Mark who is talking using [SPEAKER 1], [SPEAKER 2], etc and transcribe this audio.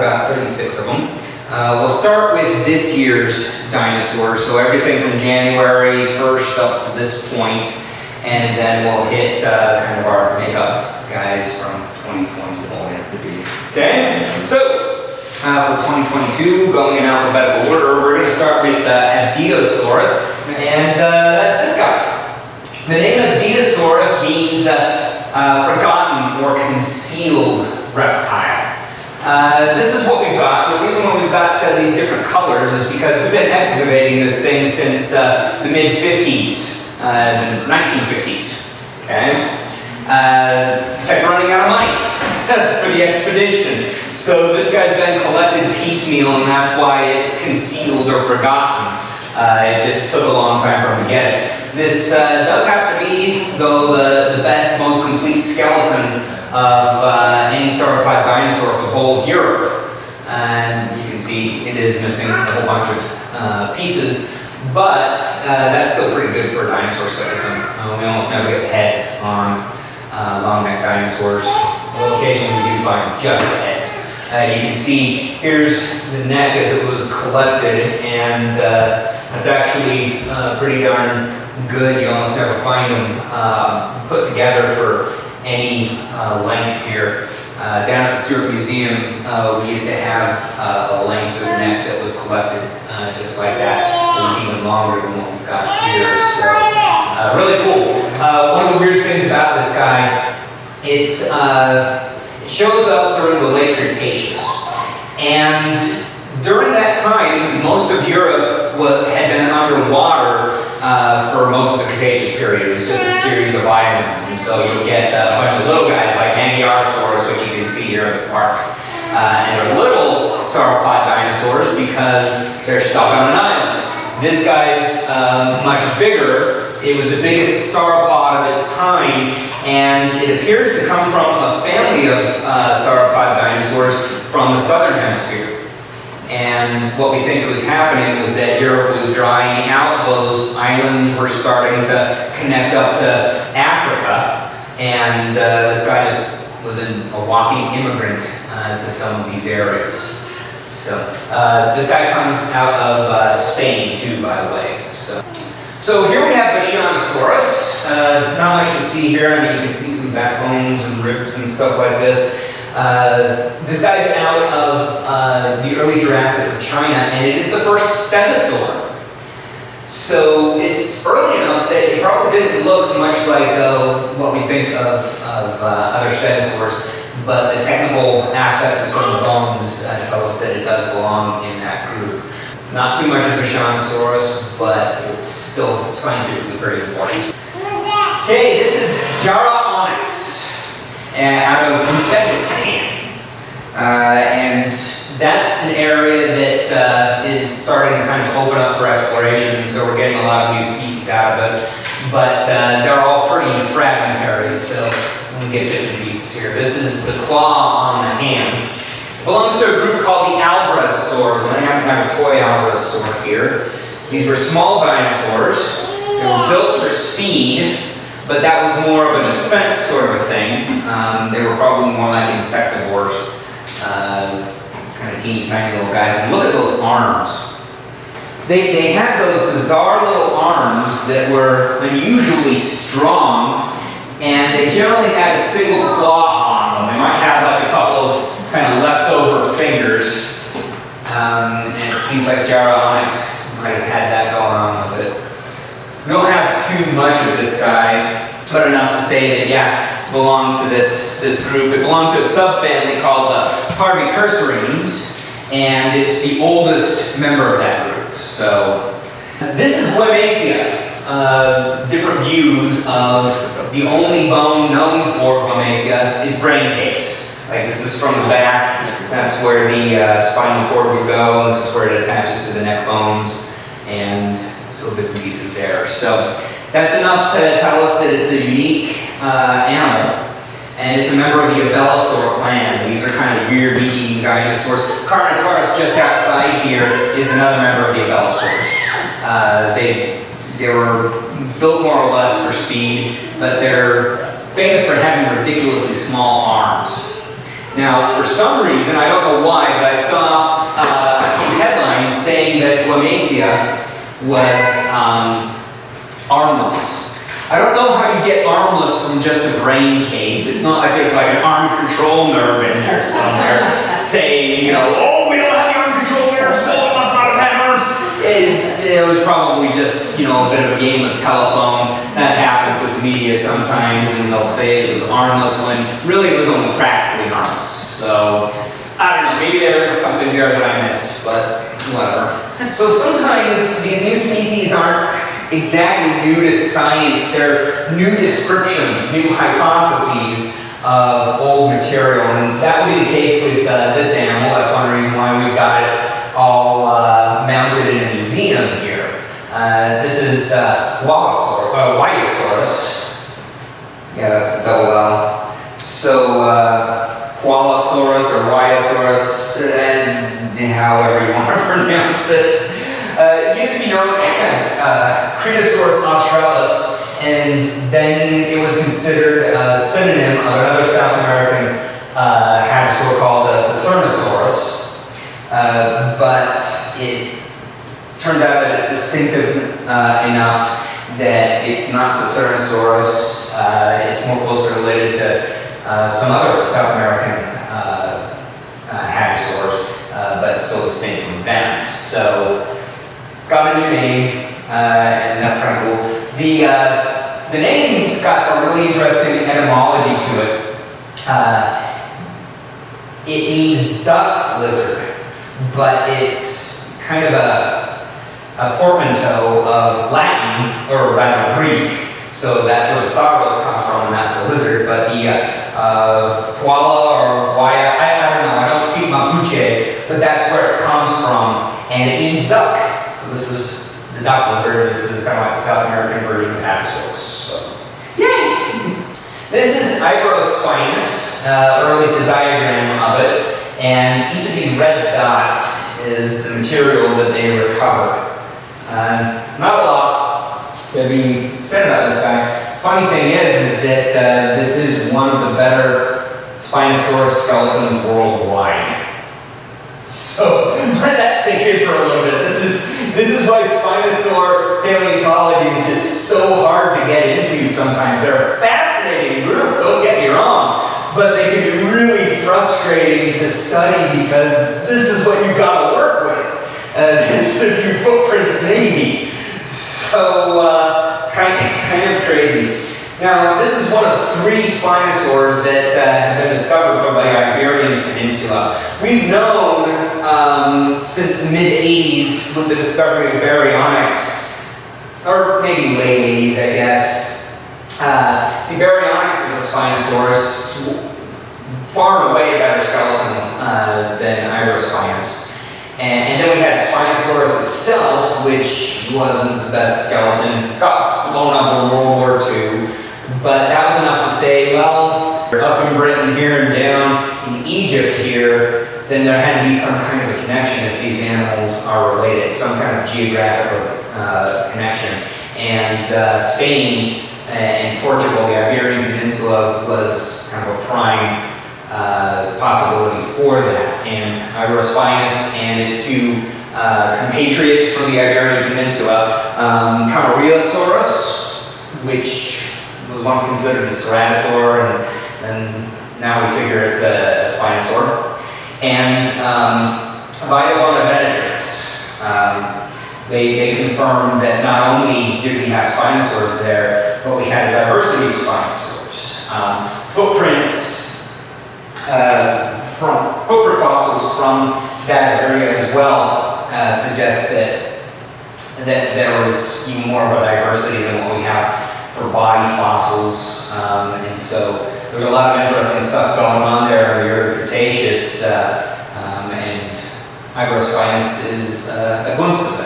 [SPEAKER 1] got about 36 of them. We'll start with this year's dinosaurs, so everything from January 1st up to this point, and then we'll hit kind of our makeup guys from 2020. Okay, so for 2022, going in alphabetical order, we're going to start with Dinosaurus, and that's this guy. The name of Dinosaurus means forgotten or concealed reptile. This is what we've got. The reason why we've got these different colors is because we've been excavating this thing since the mid-50s, the 1950s. Okay? Kept running out of money for the expedition. So this guy's been collected piecemeal, and that's why it's concealed or forgotten. It just took a long time for him to get it. This does happen to be, though, the best, most complete skeleton of any sauropod dinosaur for the whole of Europe. And you can see it is missing a whole bunch of pieces, but that's still pretty good for a dinosaur skeleton. We almost never get heads on long-necked dinosaurs. Occasionally we do find just the heads. You can see here's the neck as it was collected, and it's actually pretty darn good. You almost never find them put together for any length here. Down at the Stuart Museum, we used to have a length of the neck that was collected just like that. It was even longer than what we've got here. So really cool. One of the weird things about this guy, it shows up during the late Cretaceous. And during that time, most of Europe had been underwater for most of the Cretaceous period. It was just a series of islands. And so you'll get a bunch of little guys like Jarrah, which you can see here in the park. And they're little sauropod dinosaurs because they're stuck on an island. This guy's much bigger. It was the biggest sauropod of its time, and it appears to come from a family of sauropod dinosaurs from the southern hemisphere. And what we think was happening was that Europe was drying out. Those islands were starting to connect up to Africa, and this guy just was a walking immigrant to some of these areas. So this guy comes out of Spain too, by the way. So here we have Shinosaurus. Not much to see here. I mean, you can see some backbones and ribs and stuff like this. This guy's out of the early Jurassic of China, and it is the first stegosaur. So it's early enough that it probably didn't look much like what we think of other stegosaurs, but the technical aspects of some of the bones tell us that it does belong in that group. Not too much of Shinosaurus, but it's still scientifically pretty important. Okay, this is Jarrah Onyx, out of Uzbekistan. And that's an area that is starting to kind of open up for exploration, so we're getting a lot of new species out of it. But they're all pretty fragmentary, so let me get bits and pieces here. This is the claw on the hand. Belongs to a group called the Alvarez Swords, and I happen to have a toy Alvarez sword here. These were small dinosaurs. They were built for speed, but that was more of a defense sort of a thing. They were probably more like insectivores, kind of teeny tiny little guys. And look at those arms. They had those bizarre little arms that were unusually strong, and they generally had a single claw on them. They might have like a couple of kind of leftover fingers, and it seems like Jarrah Onyx might have had that going on with it. We don't have too much of this guy, but enough to say that, yeah, it belonged to this group. It belonged to a subfamily called the Parvicursarines, and it's the oldest member of that group. So this is Wemasia. Different views of the only bone known for Wemasia, its brain case. Like this is from the back, that's where the spinal cord would go, and this is where it attaches to the neck bones, and so bits and pieces there. So that's enough to tell us that it's a unique animal, and it's a member of the Dinosaur clan. These are kind of weird meat-eating dinosaurs. Carmen Taurus just outside here is another member of the Dinosaurs. They were built more or less for speed, but they're famous for having ridiculously small arms. Now, for some reason, I don't know why, but I Papucia was armless. I don't know how you get armless from just a brain case. It's not like there's like an arm control nerve in there somewhere saying, oh, we don't have the arm control nerve, so it must not have had arms. It was probably just, a bit of a game of telephone. That happens with media sometimes, and they'll say it was armless when really it was only practically armless. So, I don't know, maybe there is something there that I missed, but whatever. So sometimes these new species aren't exactly new to science. They're new descriptions, new hypotheses of old material, and that would be the case with this animal. That's one reason why we've got it all mounted in a museum here. This is Wyosaurus. Yeah, that's the double L. So Wyosaurus or Wyosaurus, however you want to pronounce it. It used to be known as Cretosaurus australis, and then it was considered a synonym of another South American hadrosaur called Shinosaurus. But it turns out that it's distinctive enough that it's not Shinosaurus. It's more closely related to some other South American hadrosaurs, but still distinct from them. So, got a new name, and that's kind of cool. The name's got a really interesting etymology to it. It means duck lizard, but it's kind of a portmanteau of Latin, or rather Greek. So that's where the sauros come from, and that's the lizard. But the koala or waya, I don't know, I don't speak Mapuche, but that's where it comes from, and it means duck. So this is the duck lizard. This is kind of like the South American version of Hadrosaurus. So, yay! This is Ibrospinus, or at least a diagram of it, and each of these red dots is the material that they recovered. Not a lot to be said about this guy. Funny thing is that this is one of the better Spinosaurus skeletons worldwide. So let that sink in for a little bit. This is why Spinosaur paleontology is just so hard to get into sometimes. They're a fascinating group, don't get me wrong, but they can be really frustrating to study because this is what you've got to work with. This is your footprints maybe. So kind of crazy. Now, this is one of 3 Spinosaurs that have been discovered from the Iberian Peninsula. We've known since the mid-80s with the discovery of Jarrah Onyx, or maybe late 80s, I guess. See, Jarrah Onyx is a Spinosaurus, far and away a better skeleton than Ibrospinus. And then we had Spinosaurus itself, which wasn't the best skeleton, got blown up in World War II. But that was enough to say, well, up in Britain here and down in Egypt here, then there had to be some kind of a connection if these animals are related, some kind of geographical connection. And Spain and Portugal, the Iberian Peninsula, was kind of a prime possibility for that. And Ibrospinus and its 2 compatriots from the Iberian Peninsula, Camarasaurus, which was once considered a ceratosaur, and now we figure it's a Spinosaur, and Vitobonavenatrix. They confirmed that not only did we have Spinosaurs there, but we had a diversity of Spinosaurs. Footprint fossils from that area as well suggest that there was even more of a diversity than what we have for body fossils, and so there's a lot of interesting stuff going on there in the early Cretaceous, and Ibrospinus is a glimpse of that.